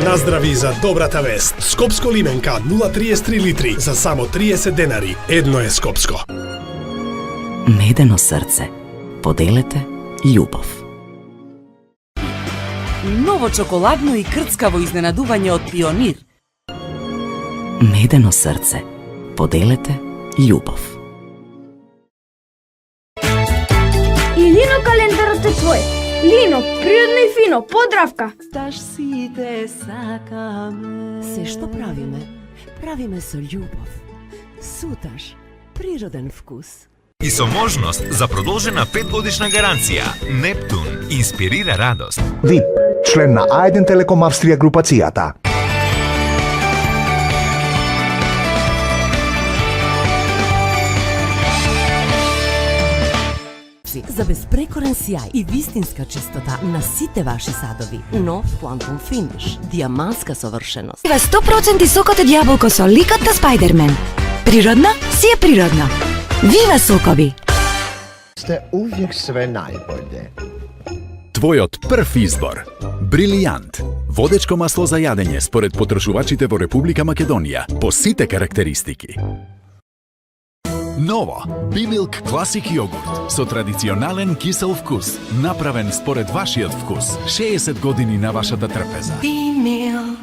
Наздрави за добрата вест. Скопско лименка 0,33 литри за само 30 денари. Едно е Скопско. Медено срце. Поделете љубов. Ново чоколадно и крцкаво изненадување од Пионир. Медено срце. Поделете љубов. И Лино календарот е твој. Лино, природно и фино, подравка. Сите сакаме. Се што правиме, правиме со љубов. Суташ, природен вкус. И со можност за продолжена 5-годишна гаранција. Нептун инспирира радост. ВИП, член на А1 Телеком Австрија групацијата. За безпрекорен сјај и вистинска чистота на сите ваши садови. Нов Quantum Finish. Диамантска совршеност. 100% сокот од јаболко со ликот на Спајдермен. Природна си е природна. Вива сокови! Сте увек све најболje. Твојот прв избор. Брилијант. Водечко масло за јадење според потрошувачите во Република Македонија по сите карактеристики. Ново, Бимилк Класик јогурт со традиционален кисел вкус, направен според вашиот вкус. 60 години на вашата трпеза. Бимилк.